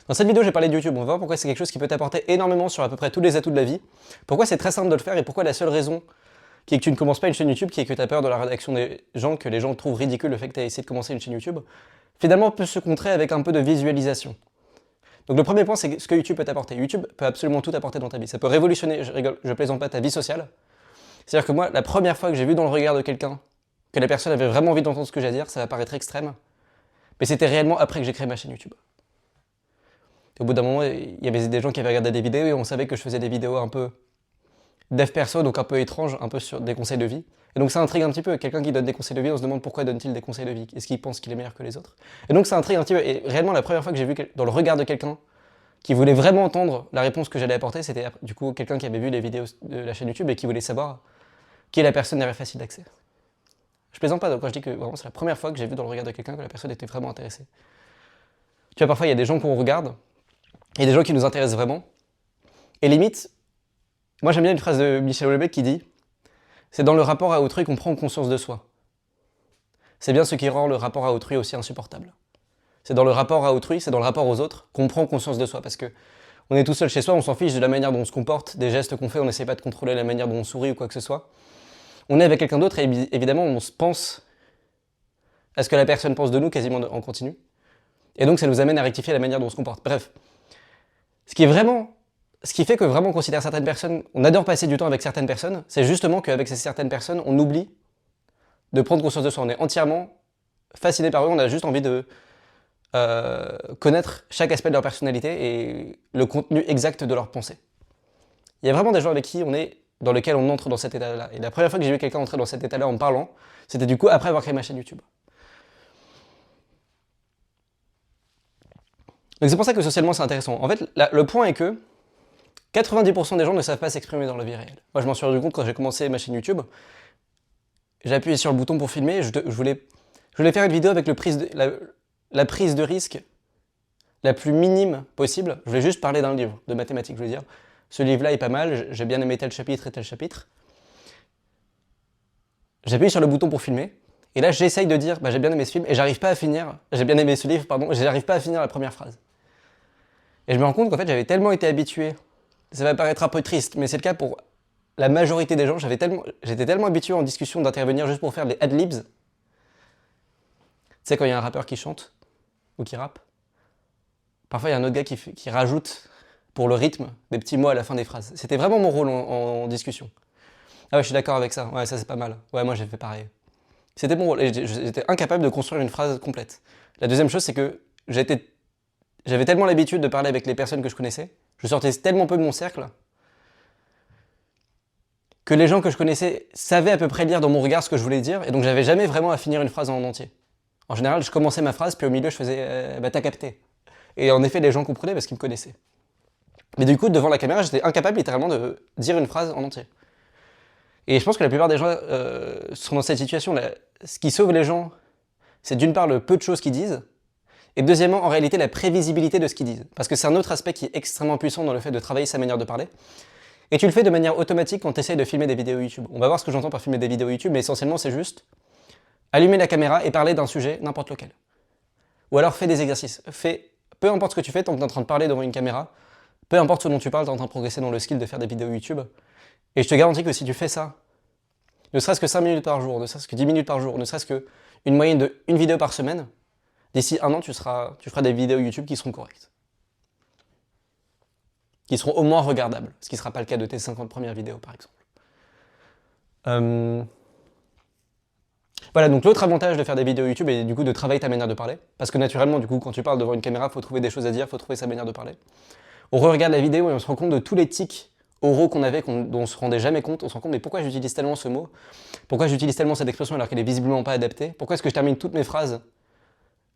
Dans cette vidéo, j'ai parlé de YouTube. On va voir pourquoi c'est quelque chose qui peut t'apporter énormément sur à peu près tous les atouts de la vie. Pourquoi c'est très simple de le faire et pourquoi la seule raison qui est que tu ne commences pas une chaîne YouTube, qui est que tu as peur de la réaction des gens, que les gens trouvent ridicule le fait que tu as essayé de commencer une chaîne YouTube, finalement peut se contrer avec un peu de visualisation. Donc le premier point, c'est ce que YouTube peut t'apporter. YouTube peut absolument tout apporter dans ta vie. Ça peut révolutionner, je rigole, je plaisante pas, ta vie sociale. C'est-à-dire que moi, la première fois que j'ai vu dans le regard de quelqu'un que la personne avait vraiment envie d'entendre ce que j'ai à dire, ça va paraître extrême, mais c'était réellement après que j'ai créé ma chaîne YouTube. Au bout d'un moment, il y avait des gens qui avaient regardé des vidéos et on savait que je faisais des vidéos un peu dev perso, donc un peu étranges, un peu sur des conseils de vie. Et donc ça intrigue un petit peu. Quelqu'un qui donne des conseils de vie, on se demande pourquoi donne-t-il des conseils de vie? Est-ce qu'il pense qu'il est meilleur que les autres? Et donc ça intrigue un petit peu. Et réellement, la première fois que j'ai vu dans le regard de quelqu'un qui voulait vraiment entendre la réponse que j'allais apporter, c'était du coup quelqu'un qui avait vu les vidéos de la chaîne YouTube et qui voulait savoir qui est la personne derrière facile d'accès. Je plaisante pas, donc quand je dis que vraiment c'est la première fois que j'ai vu dans le regard de quelqu'un que la personne était vraiment intéressée. Tu vois, parfois il y a des gens qu'on regarde, et des gens qui nous intéressent vraiment. Et limite, moi j'aime bien une phrase de Michel Houellebecq qui dit « C'est dans le rapport à autrui qu'on prend conscience de soi. C'est bien ce qui rend le rapport à autrui aussi insupportable. C'est dans le rapport à autrui, c'est dans le rapport aux autres qu'on prend conscience de soi. Parce que on est tout seul chez soi, on s'en fiche de la manière dont on se comporte, des gestes qu'on fait, on n'essaie pas de contrôler la manière dont on sourit ou quoi que ce soit. On est avec quelqu'un d'autre et évidemment on se pense à ce que la personne pense de nous quasiment en continu. Et donc ça nous amène à rectifier la manière dont on se comporte. Bref. Ce qui fait que vraiment on considère certaines personnes, on adore passer du temps avec certaines personnes, c'est justement qu'avec ces certaines personnes, on oublie de prendre conscience de soi. On est entièrement fasciné par eux, on a juste envie de connaître chaque aspect de leur personnalité et le contenu exact de leur pensée. Il y a vraiment des gens avec qui dans lesquels on entre dans cet état-là. Et la première fois que j'ai vu quelqu'un entrer dans cet état-là en me parlant, c'était du coup après avoir créé ma chaîne YouTube. Donc c'est pour ça que socialement c'est intéressant. En fait, le point est que 90% des gens ne savent pas s'exprimer dans la vie réelle. Moi je m'en suis rendu compte quand j'ai commencé ma chaîne YouTube. J'ai appuyé sur le bouton pour filmer, je voulais faire une vidéo avec la prise de risque la plus minime possible. Je voulais juste parler d'un livre de mathématiques, je voulais dire ce livre-là est pas mal, j'ai bien aimé tel chapitre et tel chapitre. J'appuie sur le bouton pour filmer, et là j'essaye de dire j'ai bien aimé ce film, et j'arrive pas à finir, j'ai bien aimé ce livre, pardon, j'arrive pas à finir la première phrase. Et je me rends compte qu'en fait j'avais tellement été habitué, ça va paraître un peu triste, mais c'est le cas pour la majorité des gens, j'étais tellement habitué en discussion d'intervenir juste pour faire des ad-libs. Tu sais quand il y a un rappeur qui chante, ou qui rappe, parfois il y a un autre gars qui rajoute, pour le rythme, des petits mots à la fin des phrases. C'était vraiment mon rôle en discussion. Ah ouais, je suis d'accord avec ça, ouais ça c'est pas mal, ouais moi j'ai fait pareil. C'était mon rôle, et j'étais incapable de construire une phrase complète. La deuxième chose c'est que j'avais tellement l'habitude de parler avec les personnes que je connaissais, je sortais tellement peu de mon cercle, que les gens que je connaissais savaient à peu près lire dans mon regard ce que je voulais dire, et donc j'avais jamais vraiment à finir une phrase en entier. En général, je commençais ma phrase, puis au milieu je faisais t'as capté. Et en effet, les gens comprenaient parce qu'ils me connaissaient. Mais du coup, devant la caméra, j'étais incapable littéralement de dire une phrase en entier. Et je pense que la plupart des gens sont dans cette situation. Ce qui sauve les gens, c'est d'une part le peu de choses qu'ils disent, et deuxièmement, en réalité, la prévisibilité de ce qu'ils disent. Parce que c'est un autre aspect qui est extrêmement puissant dans le fait de travailler sa manière de parler. Et tu le fais de manière automatique quand tu essayes de filmer des vidéos YouTube. On va voir ce que j'entends par filmer des vidéos YouTube, mais essentiellement, c'est juste allumer la caméra et parler d'un sujet, n'importe lequel. Ou alors fais des exercices. Peu importe ce que tu fais, tant que tu es en train de parler devant une caméra, peu importe ce dont tu parles, tu es en train de progresser dans le skill de faire des vidéos YouTube. Et je te garantis que si tu fais ça, ne serait-ce que 5 minutes par jour, ne serait-ce que 10 minutes par jour, ne serait-ce qu'une moyenne de une vidéo par semaine, d'ici un an, tu feras des vidéos YouTube qui seront correctes. Qui seront au moins regardables, ce qui ne sera pas le cas de tes 50 premières vidéos, par exemple. Voilà, donc l'autre avantage de faire des vidéos YouTube est du coup de travailler ta manière de parler. Parce que naturellement, du coup, quand tu parles devant une caméra, il faut trouver des choses à dire, il faut trouver sa manière de parler. On regarde la vidéo et on se rend compte de tous les tics oraux qu'on avait, dont on se rendait jamais compte. On se rend compte, mais pourquoi j'utilise tellement ce mot? Pourquoi j'utilise tellement cette expression alors qu'elle est visiblement pas adaptée? Pourquoi est-ce que je termine toutes mes phrases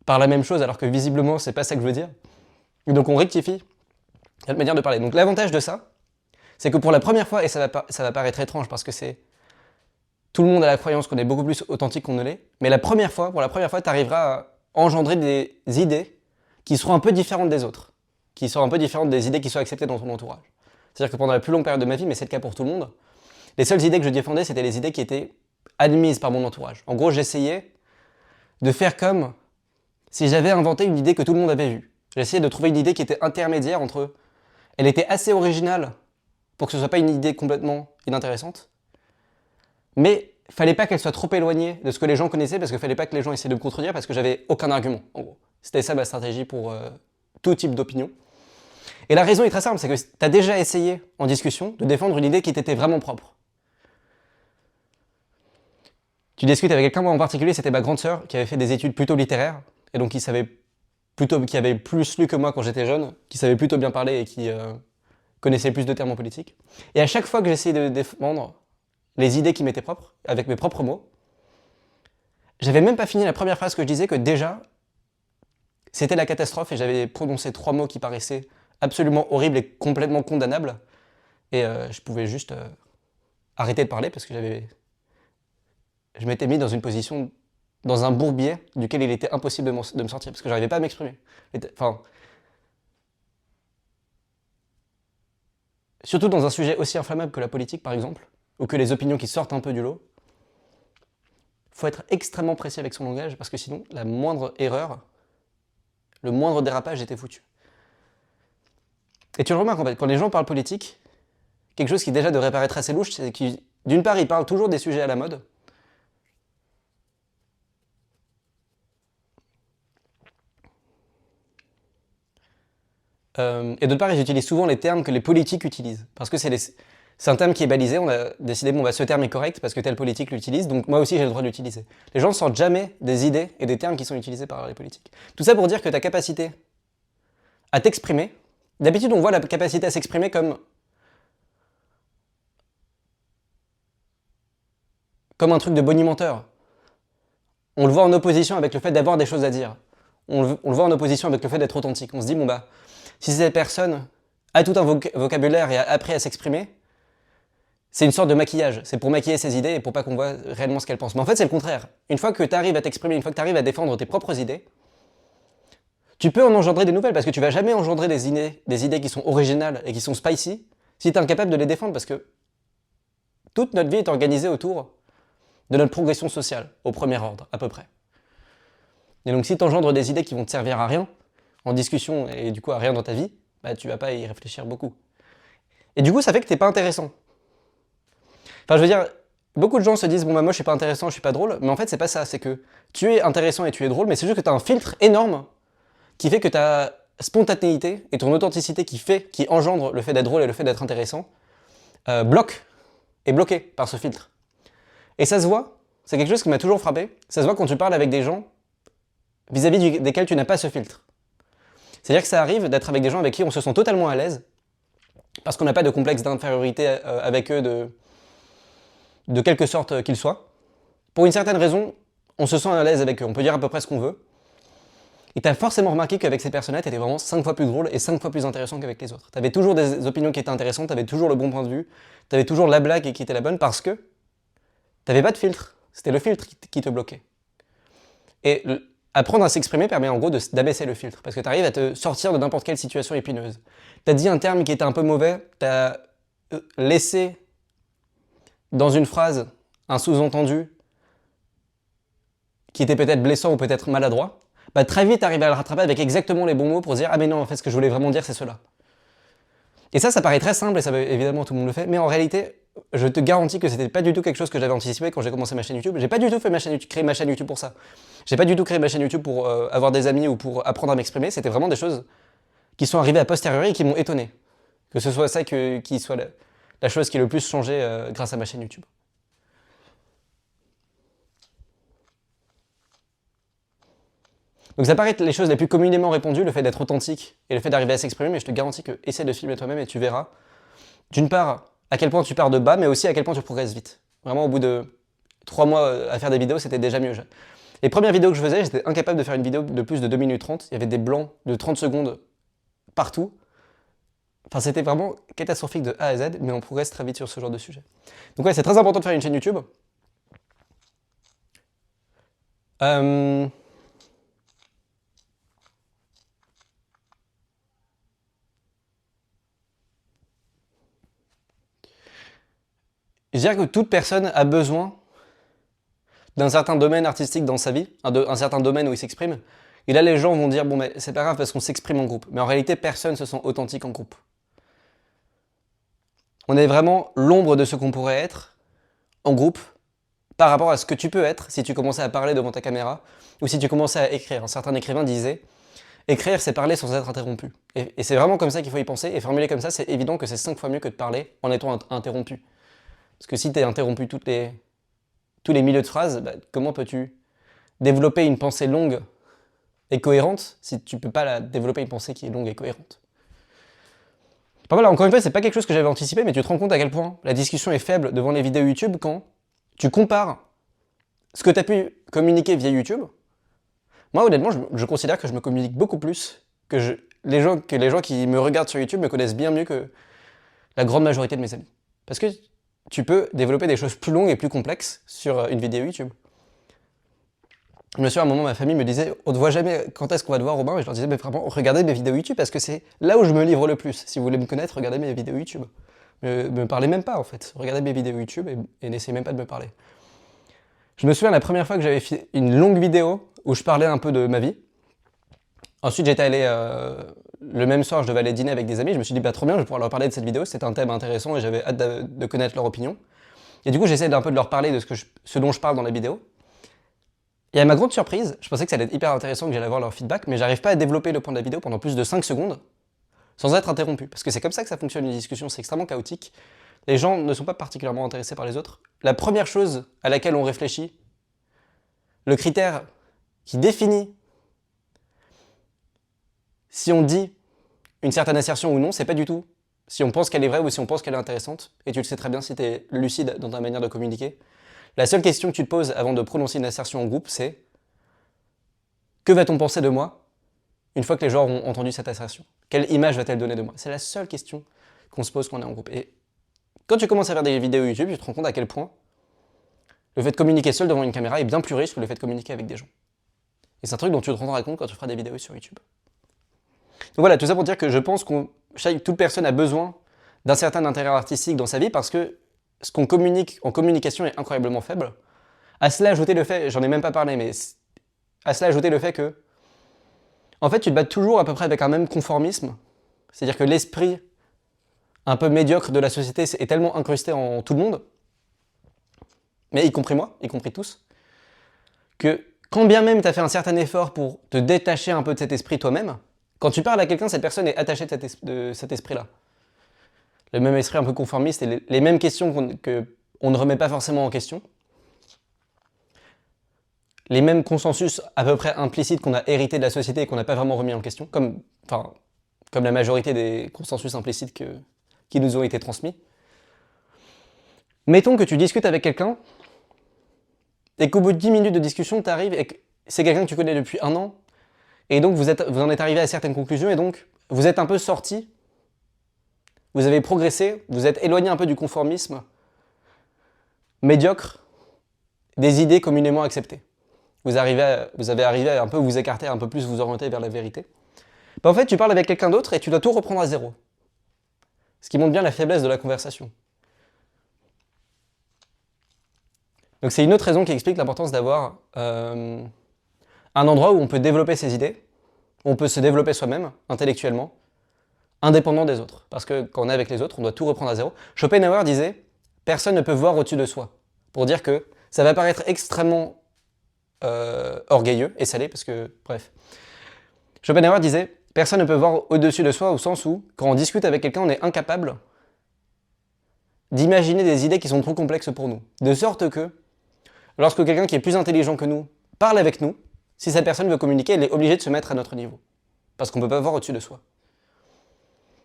par la même chose alors que visiblement c'est pas ça que je veux dire? Et donc on rectifie notre manière de parler. Donc l'avantage de ça, c'est que pour la première fois, et ça va paraître étrange parce que tout le monde a la croyance qu'on est beaucoup plus authentique qu'on ne l'est, mais pour la première fois, tu arriveras à engendrer des idées qui seront un peu différentes des autres, qui seront un peu différentes des idées qui sont acceptées dans ton entourage. C'est-à-dire que pendant la plus longue période de ma vie, mais c'est le cas pour tout le monde, les seules idées que je défendais, c'était les idées qui étaient admises par mon entourage. En gros, j'essayais de faire comme si j'avais inventé une idée que tout le monde avait vue. J'ai essayé de trouver une idée qui était intermédiaire entre... Elle était assez originale pour que ce soit pas une idée complètement inintéressante, mais fallait pas qu'elle soit trop éloignée de ce que les gens connaissaient, parce qu'il fallait pas que les gens essaient de me contredire, parce que j'avais aucun argument, en gros. C'était ça ma stratégie pour tout type d'opinion. Et la raison est très simple, c'est que tu as déjà essayé, en discussion, de défendre une idée qui t'était vraiment propre. Tu discutes avec quelqu'un, moi en particulier, c'était ma grande sœur, qui avait fait des études plutôt littéraires, et donc qui avait plus lu que moi quand j'étais jeune, qui savait plutôt bien parler et qui connaissait plus de termes en politique. Et à chaque fois que j'essayais de défendre les idées qui m'étaient propres, avec mes propres mots, j'avais même pas fini la première phrase que je disais que déjà, c'était la catastrophe et j'avais prononcé 3 mots qui paraissaient absolument horribles et complètement condamnables. Et je pouvais juste arrêter de parler parce que je m'étais mis dans une position, dans un bourbier duquel il était impossible de me sortir parce que j'arrivais pas à m'exprimer. Enfin, surtout dans un sujet aussi inflammable que la politique par exemple, ou que les opinions qui sortent un peu du lot, faut être extrêmement précis avec son langage parce que sinon, la moindre erreur, le moindre dérapage était foutu. Et tu le remarques en fait, quand les gens parlent politique, quelque chose qui déjà devrait paraître assez louche, c'est que d'une part, ils parlent toujours des sujets à la mode, et d'autre part, ils utilisent souvent les termes que les politiques utilisent. Parce que c'est un terme qui est balisé, on a décidé, bon, bah, ce terme est correct parce que telle politique l'utilise, donc moi aussi j'ai le droit de l'utiliser. Les gens ne sortent jamais des idées et des termes qui sont utilisés par les politiques. Tout ça pour dire que ta capacité à t'exprimer, d'habitude on voit la capacité à s'exprimer comme un truc de bonimenteur. On le voit en opposition avec le fait d'avoir des choses à dire. On le voit en opposition avec le fait d'être authentique. On se dit, bon bah, si cette personne a tout un vocabulaire et a appris à s'exprimer, c'est une sorte de maquillage. C'est pour maquiller ses idées et pour pas qu'on voit réellement ce qu'elle pense. Mais en fait, c'est le contraire. Une fois que tu arrives à t'exprimer, une fois que tu arrives à défendre tes propres idées, tu peux en engendrer des nouvelles parce que tu vas jamais engendrer des idées qui sont originales et qui sont spicy si tu es incapable de les défendre parce que toute notre vie est organisée autour de notre progression sociale, au premier ordre, à peu près. Et donc si tu engendres des idées qui vont te servir à rien, en discussion et du coup à rien dans ta vie, bah tu vas pas y réfléchir beaucoup. Et du coup ça fait que t'es pas intéressant. Enfin je veux dire, beaucoup de gens se disent bon bah moi je suis pas intéressant, je suis pas drôle, mais en fait c'est pas ça, c'est que tu es intéressant et tu es drôle, mais c'est juste que tu as un filtre énorme qui fait que ta spontanéité et ton authenticité qui engendre le fait d'être drôle et le fait d'être intéressant, est bloqué par ce filtre. Et ça se voit, c'est quelque chose qui m'a toujours frappé, ça se voit quand tu parles avec des gens vis-à-vis desquels tu n'as pas ce filtre. C'est-à-dire que ça arrive d'être avec des gens avec qui on se sent totalement à l'aise, parce qu'on n'a pas de complexe d'infériorité avec eux de quelque sorte qu'ils soient. Pour une certaine raison, on se sent à l'aise avec eux, on peut dire à peu près ce qu'on veut. Et t'as forcément remarqué qu'avec ces personnes-là, t'étais vraiment 5 fois plus drôle et 5 fois plus intéressant qu'avec les autres. T'avais toujours des opinions qui étaient intéressantes, t'avais toujours le bon point de vue, t'avais toujours la blague qui était la bonne parce que t'avais pas de filtre. C'était le filtre qui te bloquait. Et apprendre à s'exprimer permet en gros d'abaisser le filtre, parce que tu arrives à te sortir de n'importe quelle situation épineuse. T'as dit un terme qui était un peu mauvais, t'as laissé dans une phrase un sous-entendu qui était peut-être blessant ou peut-être maladroit, bah très vite t'arrives à le rattraper avec exactement les bons mots pour dire ah mais non en fait ce que je voulais vraiment dire c'est cela. Et ça paraît très simple et ça évidemment tout le monde le fait, mais en réalité je te garantis que c'était pas du tout quelque chose que j'avais anticipé quand j'ai commencé ma chaîne YouTube. J'ai pas du tout créé ma chaîne YouTube pour ça. J'ai pas du tout créé ma chaîne YouTube pour avoir des amis ou pour apprendre à m'exprimer. C'était vraiment des choses qui sont arrivées a posteriori et qui m'ont étonné. Que ce soit ça qui soit la chose qui est le plus changé grâce à ma chaîne YouTube. Donc ça paraît être les choses les plus communément répandues, le fait d'être authentique et le fait d'arriver à s'exprimer, mais je te garantis que essaie de filmer toi-même et tu verras, d'une part, à quel point tu pars de bas, mais aussi à quel point tu progresses vite. Vraiment, au bout de 3 mois à faire des vidéos, c'était déjà mieux. Les premières vidéos que je faisais, j'étais incapable de faire une vidéo de plus de 2 minutes 30. Il y avait des blancs de 30 secondes partout. Enfin, c'était vraiment catastrophique de A à Z, mais on progresse très vite sur ce genre de sujet. Donc ouais, c'est très important de faire une chaîne YouTube. Je dirais que toute personne a besoin d'un certain domaine artistique dans sa vie, un certain domaine où il s'exprime, Et là, les gens vont dire, bon, mais c'est pas grave parce qu'on s'exprime en groupe. Mais en réalité, personne se sent authentique en groupe. On est vraiment l'ombre de ce qu'on pourrait être en groupe par rapport à ce que tu peux être si tu commençais à parler devant ta caméra ou si tu commençais à écrire. Un certain écrivain disait, écrire, c'est parler sans être interrompu. Et c'est vraiment comme ça qu'il faut y penser. Et formuler comme ça, c'est évident que c'est 5 fois mieux que de parler en étant interrompu. Parce que si tu es interrompu tous les milieux de phrases, bah, comment peux-tu développer une pensée longue et cohérente si tu peux pas développer une pensée qui est longue et cohérente? Enfin, voilà, encore une fois, c'est pas quelque chose que j'avais anticipé, mais tu te rends compte à quel point la discussion est faible devant les vidéos YouTube quand tu compares ce que tu as pu communiquer via YouTube. Moi, honnêtement, je considère que je me communique beaucoup plus que les gens qui me regardent sur YouTube me connaissent bien mieux que la grande majorité de mes amis. Parce que tu peux développer des choses plus longues et plus complexes sur une vidéo YouTube. Je me souviens, à un moment, ma famille me disait, on ne te voit jamais, quand est-ce qu'on va te voir, Robin? Et je leur disais, mais vraiment, regardez mes vidéos YouTube parce que c'est là où je me livre le plus. Si vous voulez me connaître, regardez mes vidéos YouTube. Me parlez même pas, en fait. Regardez mes vidéos YouTube et n'essayez même pas de me parler. Je me souviens la première fois que j'avais fait une longue vidéo où je parlais un peu de ma vie. Ensuite, j'étais allé, le même soir, je devais aller dîner avec des amis. Je me suis dit, bah trop bien, je vais pouvoir leur parler de cette vidéo. C'était un thème intéressant et j'avais hâte de connaître leur opinion. Et du coup, j'essaie d'un peu de leur parler de ce dont je parle dans la vidéo. Et à ma grande surprise, je pensais que ça allait être hyper intéressant, que j'allais avoir leur feedback, mais j'arrive pas à développer le point de la vidéo pendant plus de 5 secondes sans être interrompu. Parce que c'est comme ça que ça fonctionne une discussion, c'est extrêmement chaotique. Les gens ne sont pas particulièrement intéressés par les autres. La première chose à laquelle on réfléchit, le critère qui définit si on dit une certaine assertion ou non, c'est pas du tout si on pense qu'elle est vraie ou si on pense qu'elle est intéressante. Et tu le sais très bien si tu es lucide dans ta manière de communiquer. La seule question que tu te poses avant de prononcer une assertion en groupe, c'est que va-t-on penser de moi une fois que les gens auront entendu cette assertion? Quelle image va-t-elle donner de moi? C'est la seule question qu'on se pose quand on est en groupe. Et quand tu commences à faire des vidéos YouTube, tu te rends compte à quel point le fait de communiquer seul devant une caméra est bien plus riche que le fait de communiquer avec des gens. Et c'est un truc dont tu te rendras compte quand tu feras des vidéos sur YouTube. Donc voilà, tout ça pour dire que je pense que toute personne a besoin d'un certain intérêt artistique dans sa vie parce que ce qu'on communique en communication est incroyablement faible. À cela ajouter le fait, j'en ai même pas parlé, mais à cela ajouter le fait que, en fait, tu te bats toujours à peu près avec un même conformisme. C'est-à-dire que l'esprit un peu médiocre de la société est tellement incrusté en tout le monde, mais y compris moi, y compris tous, que quand bien même tu as fait un certain effort pour te détacher un peu de cet esprit toi-même, quand tu parles à quelqu'un, cette personne est attachée de cet esprit-là. Le même esprit un peu conformiste et les mêmes questions qu'on ne remet pas forcément en question. Les mêmes consensus à peu près implicites qu'on a hérités de la société et qu'on n'a pas vraiment remis en question, comme la majorité des consensus implicites qui nous ont été transmis. Mettons que tu discutes avec quelqu'un et qu'au bout de 10 minutes de discussion, tu arrives et que c'est quelqu'un que tu connais depuis 1 an et donc vous en êtes arrivé à certaines conclusions et donc vous êtes un peu sorti, vous avez progressé, vous êtes éloigné un peu du conformisme médiocre des idées communément acceptées. Vous avez arrivé à un peu vous écarter, un peu plus vous orienter vers la vérité. Ben en fait, tu parles avec quelqu'un d'autre et tu dois tout reprendre à zéro. Ce qui montre bien la faiblesse de la conversation. Donc c'est une autre raison qui explique l'importance d'avoir un endroit où on peut développer ses idées, où on peut se développer soi-même, intellectuellement, indépendant des autres. Parce que quand on est avec les autres, on doit tout reprendre à zéro. Schopenhauer disait « Personne ne peut voir au-dessus de soi ». Pour dire que ça va paraître extrêmement orgueilleux et salé, parce que, bref. Schopenhauer disait « Personne ne peut voir au-dessus de soi au sens où, quand on discute avec quelqu'un, on est incapable d'imaginer des idées qui sont trop complexes pour nous. De sorte que, lorsque quelqu'un qui est plus intelligent que nous parle avec nous, si cette personne veut communiquer, elle est obligée de se mettre à notre niveau. Parce qu'on ne peut pas voir au-dessus de soi.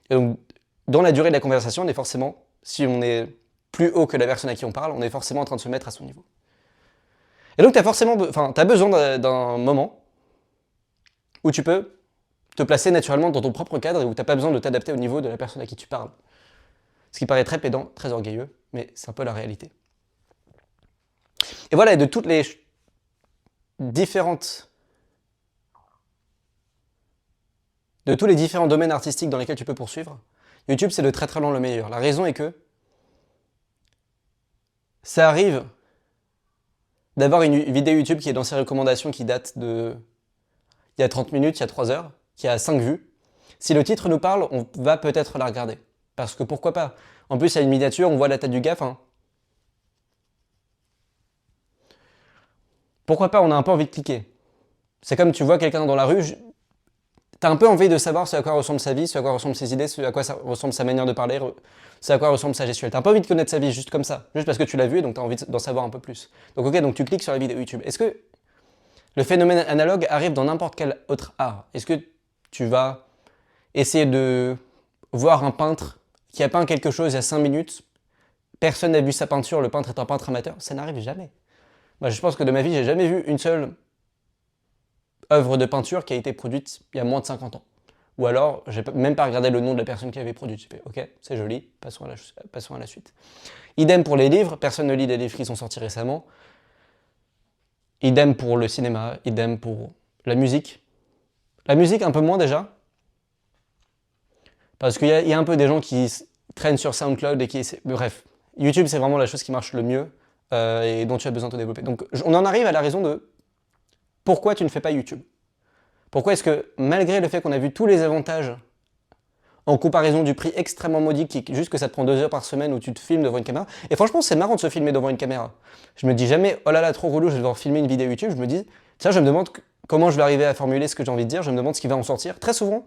Et donc, dans la durée de la conversation, on est forcément, si on est plus haut que la personne à qui on parle, on est forcément en train de se mettre à son niveau. Et donc, tu as besoin d'un moment où tu peux te placer naturellement dans ton propre cadre et où tu n'as pas besoin de t'adapter au niveau de la personne à qui tu parles. Ce qui paraît très pédant, très orgueilleux, mais c'est un peu la réalité. Et voilà, et de toutes les de tous les différents domaines artistiques dans lesquels tu peux poursuivre, YouTube c'est de très très loin le meilleur. La raison est que ça arrive d'avoir une vidéo YouTube qui est dans ses recommandations qui date de il y a 30 minutes, il y a 3 heures, qui a 5 vues, si le titre nous parle, on va peut-être la regarder. Parce que pourquoi pas? En plus, il y a une miniature, on voit la tête du gars, enfin... Pourquoi pas, on a un peu envie de cliquer. C'est comme tu vois quelqu'un dans la rue, t'as un peu envie de savoir ce à quoi ressemble sa vie, ce à quoi ressemblent ses idées, ce à quoi ressemble sa manière de parler, ce à quoi ressemble sa gestuelle. T'as un peu envie de connaître sa vie juste comme ça, juste parce que tu l'as vu et donc t'as envie d'en savoir un peu plus. Donc ok, donc tu cliques sur la vidéo YouTube. Est-ce que le phénomène analogue arrive dans n'importe quel autre art? Est-ce que tu vas essayer de voir un peintre qui a peint quelque chose il y a 5 minutes, personne n'a vu sa peinture, le peintre est un peintre amateur? Ça n'arrive jamais. Moi, je pense que de ma vie, j'ai jamais vu une seule œuvre de peinture qui a été produite il y a moins de 50 ans. Ou alors, j'ai même pas regardé le nom de la personne qui avait produit. J'ai fait, ok, c'est joli, passons à la suite. Idem pour les livres, personne ne lit des livres qui sont sortis récemment. Idem pour le cinéma, idem pour la musique. La musique, un peu moins déjà. Parce qu'il y a un peu des gens qui traînent sur SoundCloud et qui... Bref, YouTube, c'est vraiment la chose qui marche le mieux et dont tu as besoin de te développer. Donc, on en arrive à la raison de pourquoi tu ne fais pas YouTube. Pourquoi est-ce que, malgré le fait qu'on a vu tous les avantages en comparaison du prix extrêmement maudit, qui juste que ça te prend 2 heures par semaine où tu te filmes devant une caméra, et franchement, c'est marrant de se filmer devant une caméra. Je me dis jamais, oh là là, trop relou, je vais devoir filmer une vidéo YouTube. Je me dis, tiens, je me demande comment je vais arriver à formuler ce que j'ai envie de dire, je me demande ce qui va en sortir. Très souvent,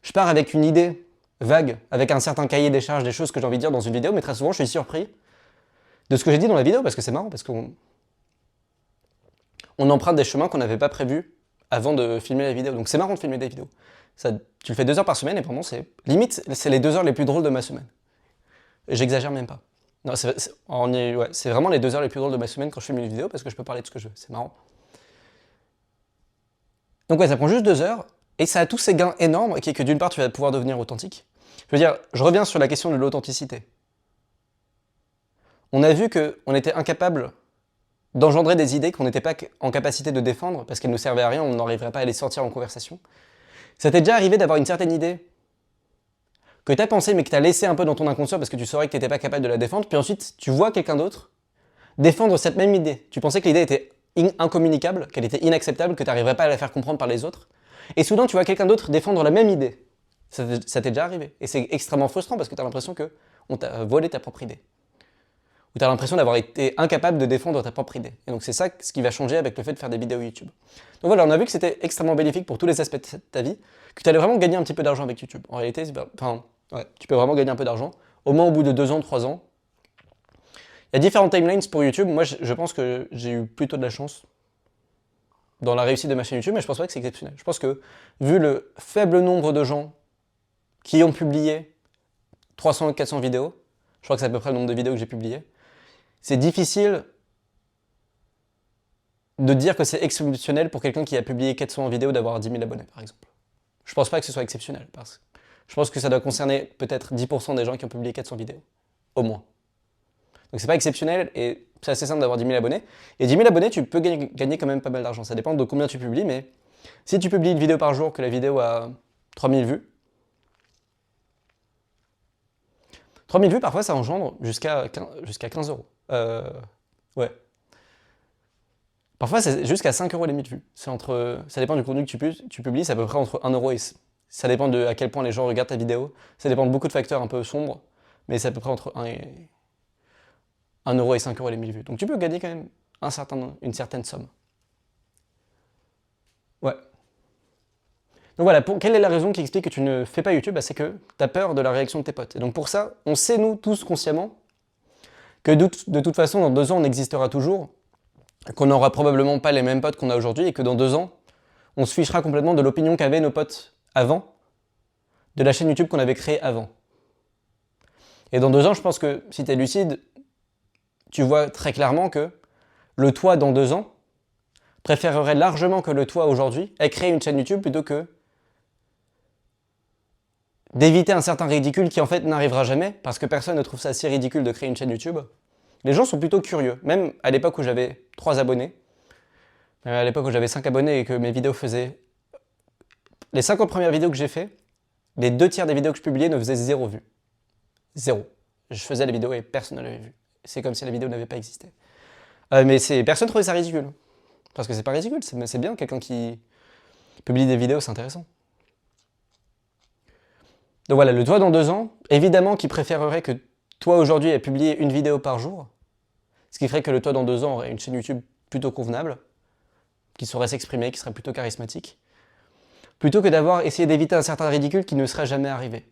je pars avec une idée vague, avec un certain cahier des charges, des choses que j'ai envie de dire dans une vidéo, mais très souvent, je suis surpris de ce que j'ai dit dans la vidéo, parce que c'est marrant, parce qu'on emprunte des chemins qu'on n'avait pas prévus avant de filmer la vidéo. Donc c'est marrant de filmer des vidéos. Ça, tu le fais 2 heures par semaine et vraiment, limite, c'est les 2 heures les plus drôles de ma semaine. J'exagère même pas. Non, c'est vraiment les 2 heures les plus drôles de ma semaine quand je filme une vidéo parce que je peux parler de ce que je veux. C'est marrant. Donc ouais, ça prend juste 2 heures et ça a tous ces gains énormes qui est que d'une part, tu vas pouvoir devenir authentique. Je veux dire, je reviens sur la question de l'authenticité. On a vu qu'on était incapable d'engendrer des idées qu'on n'était pas en capacité de défendre parce qu'elles ne servaient à rien, on n'arriverait pas à les sortir en conversation. Ça t'est déjà arrivé d'avoir une certaine idée que t'as pensé mais que t'as laissé un peu dans ton inconscient parce que tu saurais que t'étais pas capable de la défendre, puis ensuite tu vois quelqu'un d'autre défendre cette même idée. Tu pensais que l'idée était incommunicable, qu'elle était inacceptable, que t'arriverais pas à la faire comprendre par les autres, et soudain tu vois quelqu'un d'autre défendre la même idée. Ça t'est déjà arrivé. Et c'est extrêmement frustrant parce que t'as l'impression qu'on t'a volé ta propre idée. Ou t'as l'impression d'avoir été incapable de défendre ta propre idée. Et donc c'est ça ce qui va changer avec le fait de faire des vidéos YouTube. Donc voilà, on a vu que c'était extrêmement bénéfique pour tous les aspects de ta vie, que tu allais vraiment gagner un petit peu d'argent avec YouTube. En réalité, tu peux vraiment gagner un peu d'argent, au moins au bout de 2 ans, 3 ans. Il y a différentes timelines pour YouTube. Moi, je pense que j'ai eu plutôt de la chance dans la réussite de ma chaîne YouTube, mais je pense pas que c'est exceptionnel. Je pense que, vu le faible nombre de gens qui ont publié 300 ou 400 vidéos, je crois que c'est à peu près le nombre de vidéos que j'ai publiées, c'est difficile de dire que c'est exceptionnel pour quelqu'un qui a publié 400 vidéos d'avoir 10 000 abonnés, par exemple. Je pense pas que ce soit exceptionnel, parce que je pense que ça doit concerner peut-être 10% des gens qui ont publié 400 vidéos, au moins. Donc c'est pas exceptionnel, et c'est assez simple d'avoir 10 000 abonnés. Et 10 000 abonnés, tu peux gagner quand même pas mal d'argent. Ça dépend de combien tu publies, mais si tu publies une vidéo par jour, que la vidéo a 3000 vues, 3000 vues, parfois, ça engendre jusqu'à 15 euros. Ouais. Parfois, c'est jusqu'à 5 euros les 1000 vues. Ça dépend du contenu que tu publies, c'est à peu près entre 1 euro et... Ça dépend de à quel point les gens regardent ta vidéo. Ça dépend de beaucoup de facteurs un peu sombres, mais c'est à peu près entre 1 euro et 5 euros les 1000 vues. Donc tu peux gagner quand même une certaine somme. Ouais. Donc voilà, quelle est la raison qui explique que tu ne fais pas YouTube? C'est que tu as peur de la réaction de tes potes. Et donc pour ça, on sait, nous, tous consciemment, que de toute façon, dans 2 ans, on existera toujours, qu'on n'aura probablement pas les mêmes potes qu'on a aujourd'hui, et que dans 2 ans, on se fichera complètement de l'opinion qu'avaient nos potes avant, de la chaîne YouTube qu'on avait créée avant. Et dans 2 ans, je pense que si tu es lucide, tu vois très clairement que le toi dans 2 ans préférerait largement que le toi aujourd'hui ait créé une chaîne YouTube plutôt que d'éviter un certain ridicule qui en fait n'arrivera jamais, parce que personne ne trouve ça si ridicule de créer une chaîne YouTube. Les gens sont plutôt curieux, même à l'époque où j'avais 3 abonnés, à l'époque où j'avais 5 abonnés et que mes vidéos faisaient... Les 50 premières vidéos que j'ai fait, les 2 tiers des vidéos que je publiais ne faisaient 0 vues. 0. Je faisais les vidéos et personne ne l'avait vu. C'est comme si la vidéo n'avait pas existé. Mais personne ne trouvait ça ridicule. Parce que c'est pas ridicule, c'est bien quelqu'un qui... Publier des vidéos, c'est intéressant. Donc voilà, le toi dans 2 ans, évidemment qu'il préférerait que toi aujourd'hui ait publié une vidéo par jour, ce qui ferait que le toi dans 2 ans aurait une chaîne YouTube plutôt convenable, qui saurait s'exprimer, qui serait plutôt charismatique, plutôt que d'avoir essayé d'éviter un certain ridicule qui ne serait jamais arrivé.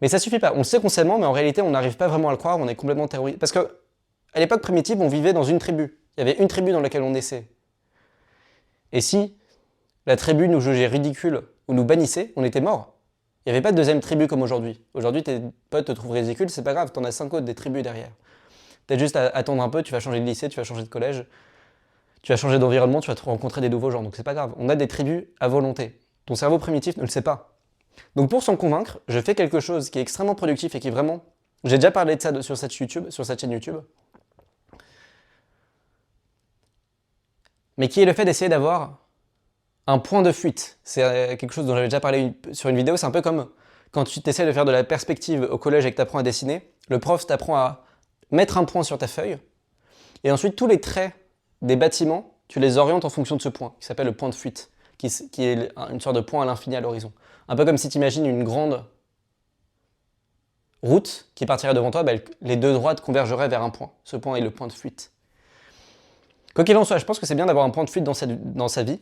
Mais ça suffit pas, on le sait consciemment, mais en réalité on n'arrive pas vraiment à le croire, on est complètement terrorisé. Parce que à l'époque primitive, on vivait dans une tribu. Il y avait une tribu dans laquelle on naissait. Et si la tribu nous jugeait ridicule ou nous bannissait, on était mort. Il n'y avait pas de deuxième tribu comme aujourd'hui. Aujourd'hui, tes potes te trouvent ridicule, c'est pas grave, t'en as 5 autres des tribus derrière. Peut-être juste à attendre un peu, tu vas changer de lycée, tu vas changer de collège, tu vas changer d'environnement, tu vas te rencontrer des nouveaux gens, donc c'est pas grave. On a des tribus à volonté. Ton cerveau primitif ne le sait pas. Donc pour s'en convaincre, je fais quelque chose qui est extrêmement productif et qui est vraiment... J'ai déjà parlé de ça sur cette chaîne YouTube. Mais qui est le fait d'essayer d'avoir un point de fuite. C'est quelque chose dont j'avais déjà parlé sur une vidéo, c'est un peu comme quand tu essaies de faire de la perspective au collège et que tu apprends à dessiner, le prof t'apprend à mettre un point sur ta feuille, et ensuite tous les traits des bâtiments, tu les orientes en fonction de ce point, qui s'appelle le point de fuite, qui est une sorte de point à l'infini à l'horizon. Un peu comme si tu imagines une grande route qui partirait devant toi, les deux droites convergeraient vers un point. Ce point est le point de fuite. Quoi qu'il en soit, je pense que c'est bien d'avoir un point de fuite dans sa vie,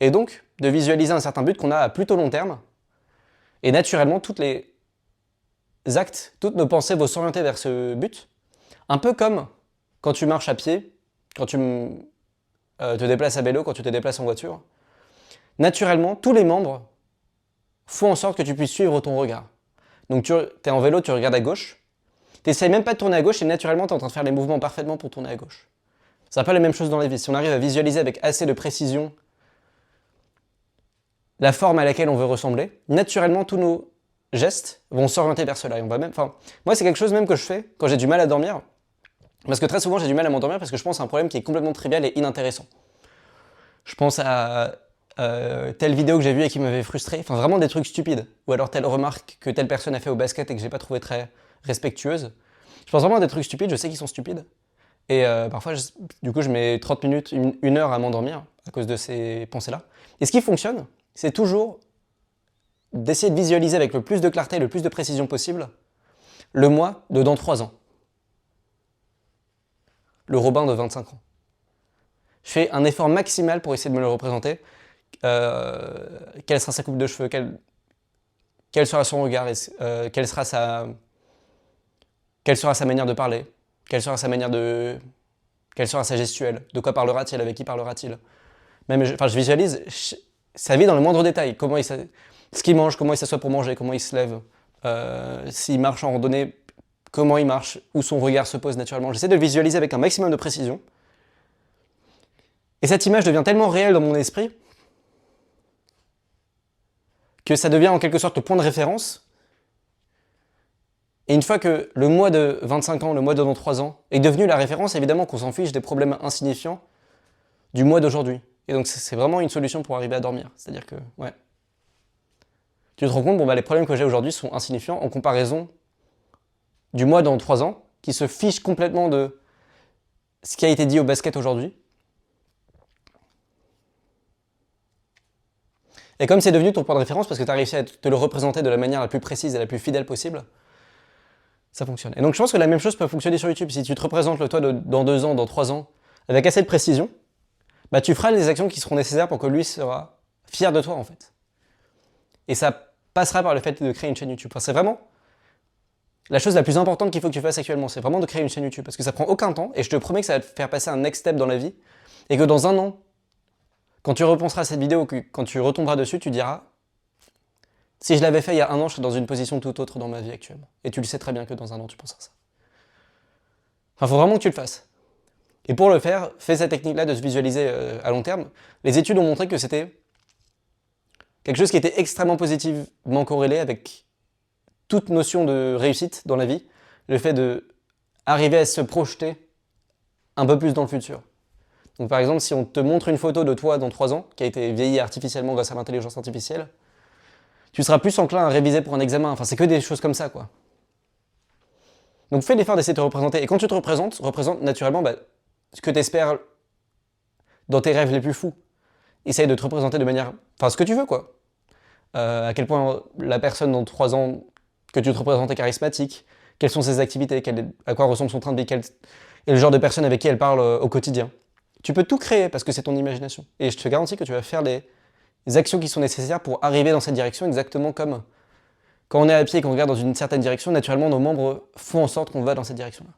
et donc de visualiser un certain but qu'on a à plutôt long terme, et naturellement, tous les actes, toutes nos pensées vont s'orienter vers ce but, un peu comme quand tu marches à pied, quand tu te déplaces à vélo, quand tu te déplaces en voiture. Naturellement, tous les membres font en sorte que tu puisses suivre ton regard. Donc tu es en vélo, tu regardes à gauche, tu n'essayes même pas de tourner à gauche et naturellement tu es en train de faire les mouvements parfaitement pour tourner à gauche. C'est un peu la même chose dans la vie. Si on arrive à visualiser avec assez de précision la forme à laquelle on veut ressembler, naturellement tous nos gestes vont s'orienter vers cela. Et on va même, enfin, moi c'est quelque chose même que je fais quand j'ai du mal à dormir, parce que très souvent j'ai du mal à m'endormir parce que je pense à un problème qui est complètement trivial et inintéressant. Je pense à telle vidéo que j'ai vue et qui m'avait frustré, enfin vraiment des trucs stupides, ou alors telle remarque que telle personne a fait au basket et que j'ai pas trouvé très respectueuse. Je pense vraiment à des trucs stupides, je sais qu'ils sont stupides, et parfois du coup je mets 30 minutes, une heure à m'endormir à cause de ces pensées-là. Et ce qui fonctionne, c'est toujours d'essayer de visualiser avec le plus de clarté, le plus de précision possible, le moi de dans 3 ans. Le Robin de 25 ans. Je fais un effort maximal pour essayer de me le représenter. Quelle sera sa coupe de cheveux, quel sera son regard, quelle sera sa manière de parler, quelle sera sa gestuelle, de quoi parlera-t-il, avec qui parlera-t-il. Même, je visualise sa vie dans le moindre détail, ce qu'il mange, comment il s'assoit pour manger, comment il se lève, s'il marche en randonnée, comment il marche, où son regard se pose naturellement. J'essaie de le visualiser avec un maximum de précision. Et cette image devient tellement réelle dans mon esprit que ça devient en quelque sorte le point de référence. Et une fois que le moi de 25 ans, le moi de dans 3 ans, est devenu la référence, évidemment qu'on s'en fiche des problèmes insignifiants du moi d'aujourd'hui. Et donc c'est vraiment une solution pour arriver à dormir. C'est-à-dire que, ouais. Tu te rends compte, les problèmes que j'ai aujourd'hui sont insignifiants en comparaison du moi dans 3 ans, qui se fiche complètement de ce qui a été dit au basket aujourd'hui. Et comme c'est devenu ton point de référence, parce que tu as réussi à te le représenter de la manière la plus précise et la plus fidèle possible, ça fonctionne. Et donc je pense que la même chose peut fonctionner sur YouTube. Si tu te représentes le toi dans 2 ans, dans 3 ans, avec assez de précision, tu feras les actions qui seront nécessaires pour que lui sera fier de toi en fait. Et ça passera par le fait de créer une chaîne YouTube. Enfin, c'est vraiment la chose la plus importante qu'il faut que tu fasses actuellement, c'est vraiment de créer une chaîne YouTube. Parce que ça prend aucun temps, et je te promets que ça va te faire passer un next step dans la vie, et que dans 1 an, quand tu repenseras à cette vidéo, quand tu retomberas dessus, tu diras « Si je l'avais fait il y a 1 an, je serais dans une position tout autre dans ma vie actuellement. » Et tu le sais très bien que dans 1 an, tu penseras ça. Enfin, il faut vraiment que tu le fasses. Et pour le faire, fais cette technique-là de se visualiser à long terme. Les études ont montré que c'était quelque chose qui était extrêmement positivement corrélé avec toute notion de réussite dans la vie, le fait d'arriver à se projeter un peu plus dans le futur. Donc par exemple, si on te montre une photo de toi dans 3 ans, qui a été vieillie artificiellement grâce à l'intelligence artificielle, tu seras plus enclin à réviser pour un examen. Enfin, c'est que des choses comme ça, quoi. Donc fais l'effort d'essayer de te représenter. Et quand tu te représente naturellement ce que tu espères dans tes rêves les plus fous. essaye de te représenter de manière... Enfin, ce que tu veux, quoi. À quel point la personne dans 3 ans que tu te représentes est charismatique, quelles sont ses activités, à quoi ressemble son train de vie, et le genre de personne avec qui elle parle au quotidien. Tu peux tout créer parce que c'est ton imagination. Et je te garantis que tu vas faire les actions qui sont nécessaires pour arriver dans cette direction, exactement comme quand on est à pied et qu'on regarde dans une certaine direction, naturellement nos membres font en sorte qu'on va dans cette direction-là.